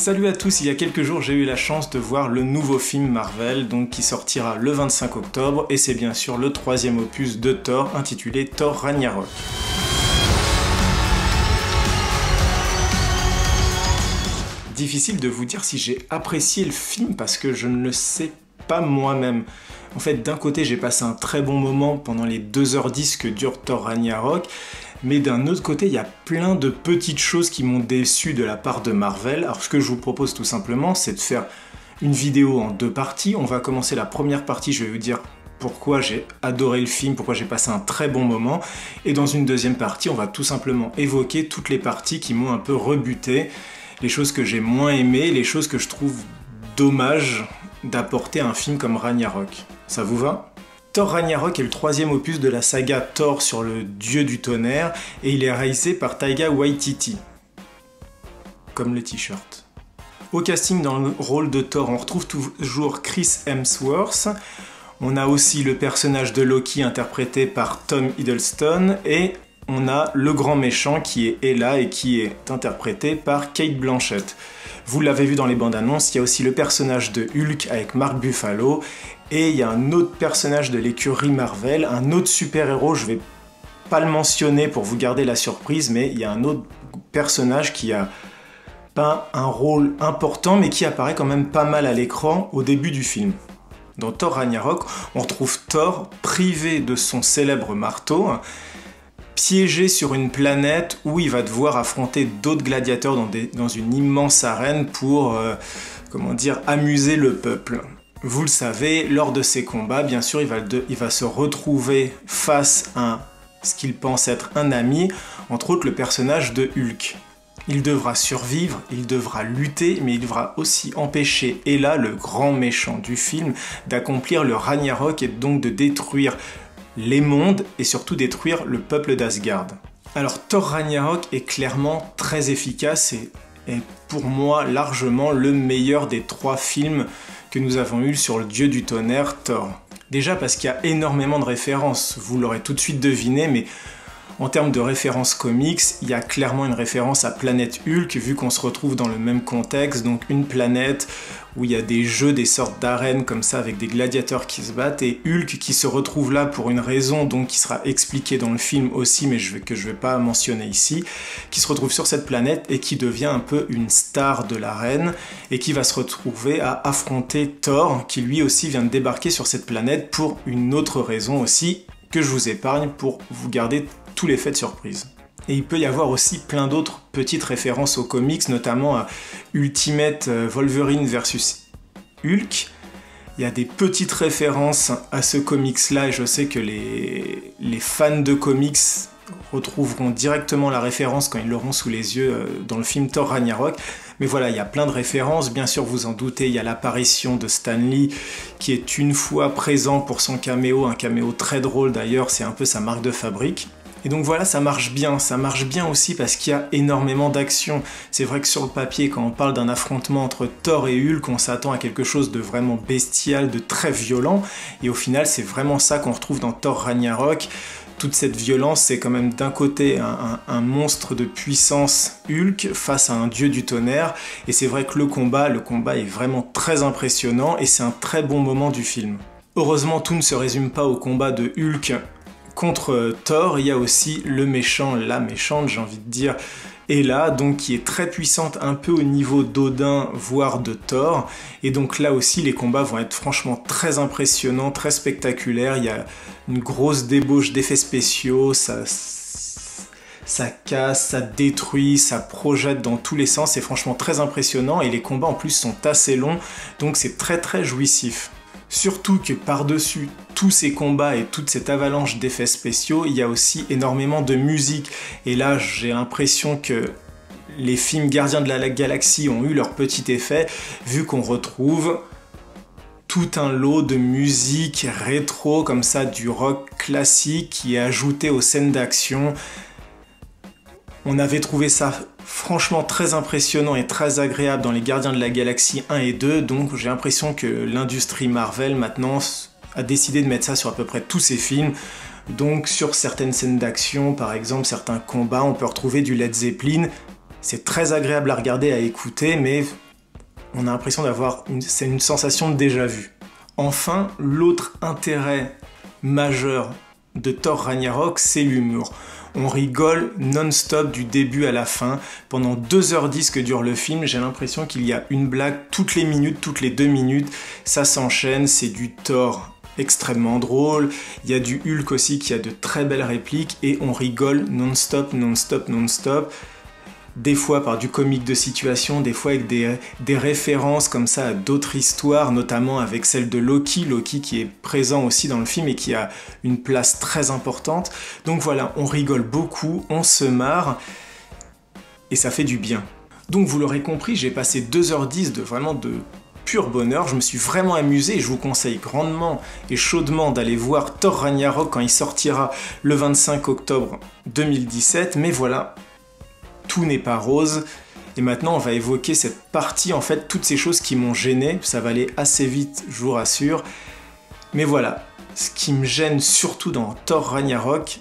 Salut à tous, il y a quelques jours j'ai eu la chance de voir le nouveau film Marvel qui sortira le 25 octobre et c'est bien sûr le troisième opus de Thor intitulé Thor Ragnarok. Difficile de vous dire si j'ai apprécié le film parce que je ne le sais pas moi-même. En fait, d'un côté j'ai passé un très bon moment pendant les 2h10 que dure Thor Ragnarok, mais d'un autre côté, il y a plein de petites choses qui m'ont déçu de la part de Marvel. Alors ce que je vous propose tout simplement, c'est de faire une vidéo en deux parties. On va commencer la première partie, je vais vous dire pourquoi j'ai adoré le film, pourquoi j'ai passé un très bon moment. Et dans une deuxième partie, on va tout simplement évoquer toutes les parties qui m'ont un peu rebuté, les choses que j'ai moins aimées, les choses que je trouve dommage d'apporter à un film comme Ragnarok. Ça vous va ? Thor Ragnarok est le troisième opus de la saga Thor sur le dieu du tonnerre et il est réalisé par Taika Waititi. Comme le t-shirt. Au casting dans le rôle de Thor, on retrouve toujours Chris Hemsworth. On a aussi le personnage de Loki interprété par Tom Hiddleston et on a le grand méchant qui est Hela et qui est interprété par Cate Blanchett. Vous l'avez vu dans les bandes annonces, il y a aussi le personnage de Hulk avec Mark Ruffalo. Et il y a un autre personnage de l'écurie Marvel, un autre super-héros, je vais pas le mentionner pour vous garder la surprise, mais il y a un autre personnage qui a pas un rôle important, mais qui apparaît quand même pas mal à l'écran au début du film. Dans Thor Ragnarok, on retrouve Thor privé de son célèbre marteau, piégé sur une planète où il va devoir affronter d'autres gladiateurs dans une immense arène pour, amuser le peuple. Vous le savez, lors de ces combats, bien sûr, il va se retrouver face à ce qu'il pense être un ami, entre autres le personnage de Hulk. Il devra survivre, il devra lutter, mais il devra aussi empêcher Hela, le grand méchant du film, d'accomplir le Ragnarok et donc de détruire les mondes et surtout détruire le peuple d'Asgard. Alors Thor Ragnarok est clairement très efficace et pour moi largement le meilleur des trois films que nous avons eu sur le dieu du tonnerre, Thor. Déjà parce qu'il y a énormément de références, vous l'aurez tout de suite deviné, mais en termes de références comics, il y a clairement une référence à Planète Hulk, vu qu'on se retrouve dans le même contexte, donc une planète où il y a des jeux, des sortes d'arènes comme ça, avec des gladiateurs qui se battent, et Hulk qui se retrouve là pour une raison donc qui sera expliquée dans le film aussi, mais que je vais pas mentionner ici, qui se retrouve sur cette planète et qui devient un peu une star de l'arène, et qui va se retrouver à affronter Thor, qui lui aussi vient de débarquer sur cette planète pour une autre raison aussi, que je vous épargne pour vous garder tous les faits de surprise. Et il peut y avoir aussi plein d'autres petites références aux comics, notamment à Ultimate Wolverine versus Hulk. Il y a des petites références à ce comics-là et je sais que les fans de comics retrouveront directement la référence quand ils l'auront sous les yeux dans le film Thor Ragnarok. Mais voilà, il y a plein de références, bien sûr vous en doutez, il y a l'apparition de Stan Lee qui est une fois présent pour son caméo, un caméo très drôle d'ailleurs, c'est un peu sa marque de fabrique. Et donc voilà, ça marche bien aussi parce qu'il y a énormément d'action. C'est vrai que sur le papier, quand on parle d'un affrontement entre Thor et Hulk, on s'attend à quelque chose de vraiment bestial, de très violent, et au final c'est vraiment ça qu'on retrouve dans Thor Ragnarok. Toute cette violence, c'est quand même d'un côté un monstre de puissance Hulk face à un dieu du tonnerre, et c'est vrai que le combat est vraiment très impressionnant, et c'est un très bon moment du film. Heureusement, tout ne se résume pas au combat de Hulk contre Thor, il y a aussi le méchant, la méchante, j'ai envie de dire, Hela, donc qui est très puissante, un peu au niveau d'Odin, voire de Thor, et donc là aussi les combats vont être franchement très impressionnants, très spectaculaires, il y a une grosse débauche d'effets spéciaux, ça casse, ça détruit, ça projette dans tous les sens, c'est franchement très impressionnant, et les combats en plus sont assez longs, donc c'est très très jouissif. Surtout que par-dessus tous ces combats et toute cette avalanche d'effets spéciaux, il y a aussi énormément de musique. Et là, j'ai l'impression que les films Gardiens de la Galaxie ont eu leur petit effet, vu qu'on retrouve tout un lot de musique rétro, comme ça, du rock classique qui est ajouté aux scènes d'action. On avait trouvé ça franchement très impressionnant et très agréable dans les Gardiens de la Galaxie 1 et 2, donc j'ai l'impression que l'industrie Marvel maintenant a décidé de mettre ça sur à peu près tous ses films. Donc sur certaines scènes d'action, par exemple certains combats, on peut retrouver du Led Zeppelin. C'est très agréable à regarder, à écouter, mais on a l'impression c'est une sensation de déjà-vu. Enfin, l'autre intérêt majeur de Thor Ragnarok, c'est l'humour. On rigole non-stop du début à la fin. Pendant 2h10 que dure le film, j'ai l'impression qu'il y a une blague toutes les minutes, toutes les 2 minutes. Ça s'enchaîne, c'est du Thor extrêmement drôle. Il y a du Hulk aussi qui a de très belles répliques et on rigole non-stop, non-stop, non-stop. Des fois par du comique de situation, des fois avec des références comme ça à d'autres histoires, notamment avec celle de Loki qui est présent aussi dans le film et qui a une place très importante. Donc voilà, on rigole beaucoup, on se marre, et ça fait du bien. Donc vous l'aurez compris, j'ai passé 2h10 de pur bonheur, je me suis vraiment amusé et je vous conseille grandement et chaudement d'aller voir Thor Ragnarok quand il sortira le 25 octobre 2017, mais voilà, tout n'est pas rose. Et maintenant, on va évoquer cette partie, en fait, toutes ces choses qui m'ont gêné. Ça va aller assez vite, je vous rassure. Mais voilà, ce qui me gêne surtout dans Thor Ragnarok,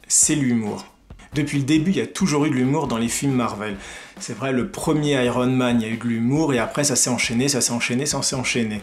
c'est l'humour. Depuis le début, il y a toujours eu de l'humour dans les films Marvel. C'est vrai, le premier Iron Man, il y a eu de l'humour, et après, ça s'est enchaîné, ça s'est enchaîné, ça s'est enchaîné.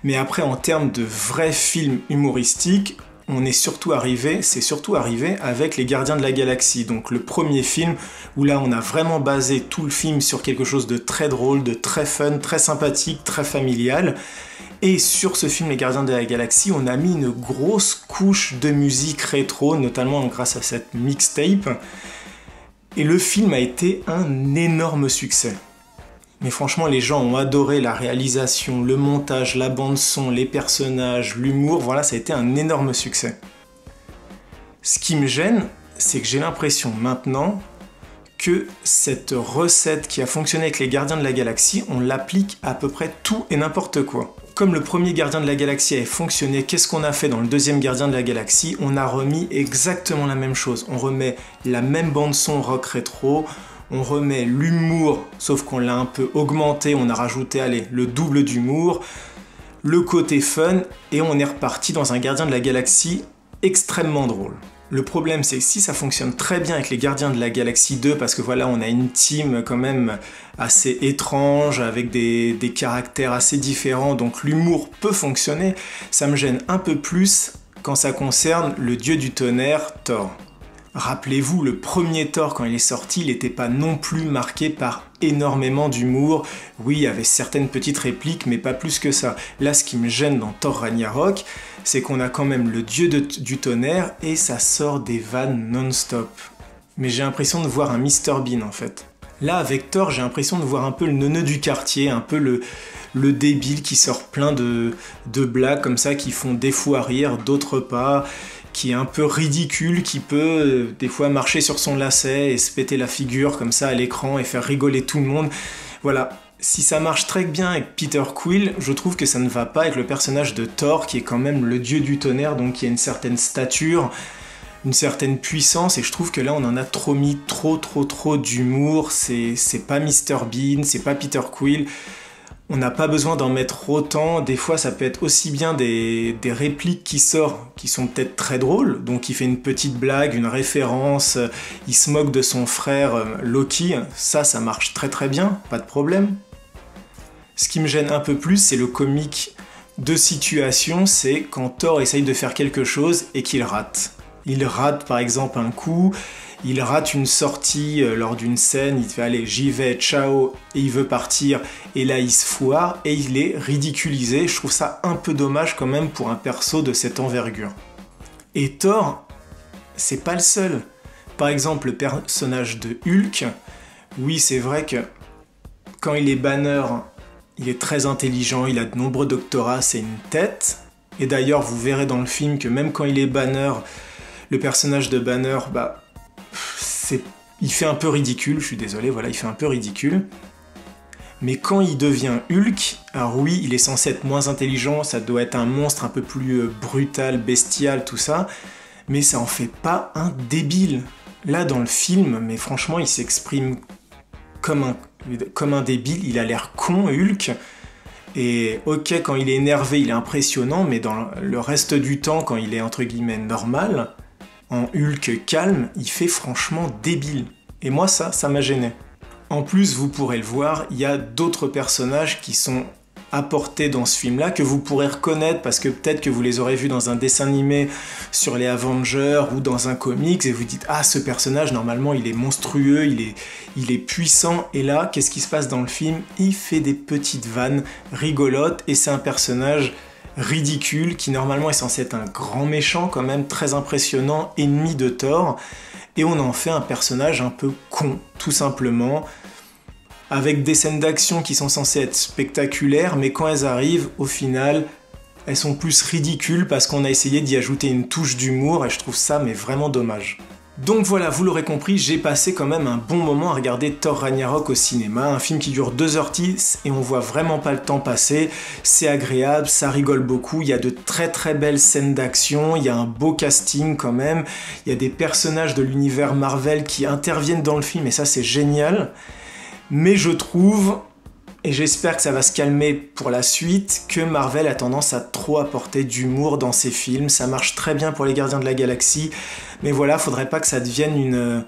Mais après, en termes de vrais films humoristiques, c'est surtout arrivé avec Les Gardiens de la Galaxie, donc le premier film où là on a vraiment basé tout le film sur quelque chose de très drôle, de très fun, très sympathique, très familial. Et sur ce film Les Gardiens de la Galaxie, on a mis une grosse couche de musique rétro, notamment grâce à cette mixtape. Et le film a été un énorme succès. Mais franchement, les gens ont adoré la réalisation, le montage, la bande-son, les personnages, l'humour, voilà, ça a été un énorme succès. Ce qui me gêne, c'est que j'ai l'impression maintenant que cette recette qui a fonctionné avec les Gardiens de la Galaxie, on l'applique à peu près tout et n'importe quoi. Comme le premier Gardien de la Galaxie avait fonctionné, qu'est-ce qu'on a fait dans le deuxième Gardien de la Galaxie? On a remis exactement la même chose. On remet la même bande-son rock rétro, on remet l'humour, sauf qu'on l'a un peu augmenté, on a rajouté, allez, le double d'humour, le côté fun, et on est reparti dans un Gardien de la Galaxie extrêmement drôle. Le problème, c'est que si ça fonctionne très bien avec les Gardiens de la Galaxie 2, parce que voilà, on a une team quand même assez étrange, avec des caractères assez différents, donc l'humour peut fonctionner, ça me gêne un peu plus quand ça concerne le dieu du tonnerre, Thor. Rappelez-vous, le premier Thor, quand il est sorti, il n'était pas non plus marqué par énormément d'humour. Oui, il y avait certaines petites répliques, mais pas plus que ça. Là, ce qui me gêne dans Thor Ragnarok, c'est qu'on a quand même le dieu du tonnerre et ça sort des vannes non-stop. Mais j'ai l'impression de voir un Mr Bean, en fait. Là, avec Thor, j'ai l'impression de voir un peu le neuneu du quartier, un peu le débile qui sort plein de blagues comme ça, qui font des fois rire, d'autres pas, qui est un peu ridicule, qui peut des fois marcher sur son lacet et se péter la figure comme ça à l'écran et faire rigoler tout le monde. Voilà, si ça marche très bien avec Peter Quill, je trouve que ça ne va pas avec le personnage de Thor, qui est quand même le dieu du tonnerre, donc qui a une certaine stature, une certaine puissance, et je trouve que là on en a trop mis, trop d'humour, c'est pas Mr Bean, c'est pas Peter Quill. On n'a pas besoin d'en mettre autant, des fois ça peut être aussi bien des répliques qui sortent, qui sont peut-être très drôles, donc il fait une petite blague, une référence, il se moque de son frère Loki, ça marche très bien, pas de problème. Ce qui me gêne un peu plus, c'est le comique de situation, c'est quand Thor essaye de faire quelque chose et qu'il rate. Il rate par exemple un coup, il rate une sortie lors d'une scène, il fait allez j'y vais, ciao, et il veut partir, et là il se foire, et il est ridiculisé. Je trouve ça un peu dommage quand même pour un perso de cette envergure. Et Thor, c'est pas le seul. Par exemple le personnage de Hulk, oui c'est vrai que quand il est Banner, il est très intelligent, il a de nombreux doctorats, c'est une tête, et d'ailleurs vous verrez dans le film que même quand il est Banner, le personnage de Banner, il fait un peu ridicule, je suis désolé, voilà, il fait un peu ridicule. Mais quand il devient Hulk, alors oui, il est censé être moins intelligent, ça doit être un monstre un peu plus brutal, bestial, tout ça, mais ça en fait pas un débile. Là, dans le film, mais franchement, il s'exprime comme un débile, il a l'air con, Hulk, et ok, quand il est énervé, il est impressionnant, mais dans le reste du temps, quand il est entre guillemets normal, en Hulk calme, il fait franchement débile. Et moi, ça m'a gêné. En plus, vous pourrez le voir, il y a d'autres personnages qui sont apportés dans ce film-là, que vous pourrez reconnaître parce que peut-être que vous les aurez vus dans un dessin animé sur les Avengers ou dans un comics et vous dites « Ah, ce personnage, normalement, il est monstrueux, il est puissant. » Et là, qu'est-ce qui se passe dans le film? Il fait des petites vannes rigolotes et c'est un personnage ridicule qui normalement est censé être un grand méchant quand même, très impressionnant, ennemi de Thor. Et on en fait un personnage un peu con, tout simplement, avec des scènes d'action qui sont censées être spectaculaires, mais quand elles arrivent, au final, elles sont plus ridicules parce qu'on a essayé d'y ajouter une touche d'humour et je trouve ça mais vraiment dommage. Donc voilà, vous l'aurez compris, j'ai passé quand même un bon moment à regarder Thor Ragnarok au cinéma, un film qui dure 2h10 et on voit vraiment pas le temps passer, c'est agréable, ça rigole beaucoup, il y a de très très belles scènes d'action, il y a un beau casting quand même, il y a des personnages de l'univers Marvel qui interviennent dans le film et ça c'est génial. Mais je trouve, et j'espère que ça va se calmer pour la suite, que Marvel a tendance à trop apporter d'humour dans ses films. Ça marche très bien pour les Gardiens de la Galaxie, mais voilà, faudrait pas que ça devienne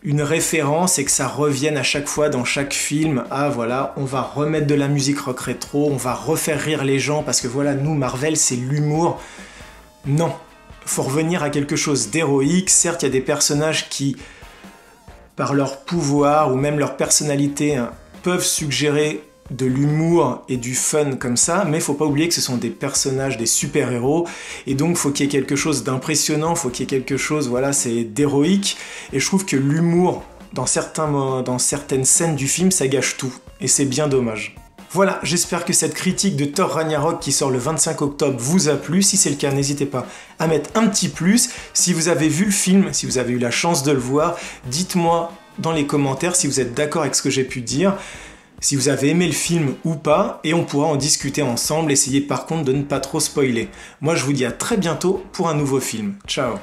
une référence et que ça revienne à chaque fois dans chaque film. Ah voilà, on va remettre de la musique rock rétro, on va refaire rire les gens, parce que voilà, nous, Marvel, c'est l'humour. Non, faut revenir à quelque chose d'héroïque. Certes, il y a des personnages qui, par leur pouvoir ou même leur personnalité, peuvent suggérer de l'humour et du fun comme ça, mais faut pas oublier que ce sont des personnages, des super-héros, et donc faut qu'il y ait quelque chose d'impressionnant, faut qu'il y ait quelque chose, voilà, c'est d'héroïque, et je trouve que l'humour, dans certaines scènes du film, ça gâche tout, et c'est bien dommage. Voilà, j'espère que cette critique de Thor Ragnarok qui sort le 25 octobre vous a plu. Si c'est le cas, n'hésitez pas à mettre un petit plus. Si vous avez vu le film, si vous avez eu la chance de le voir, dites-moi dans les commentaires si vous êtes d'accord avec ce que j'ai pu dire, si vous avez aimé le film ou pas, et on pourra en discuter ensemble. Essayez par contre de ne pas trop spoiler. Moi, je vous dis à très bientôt pour un nouveau film. Ciao!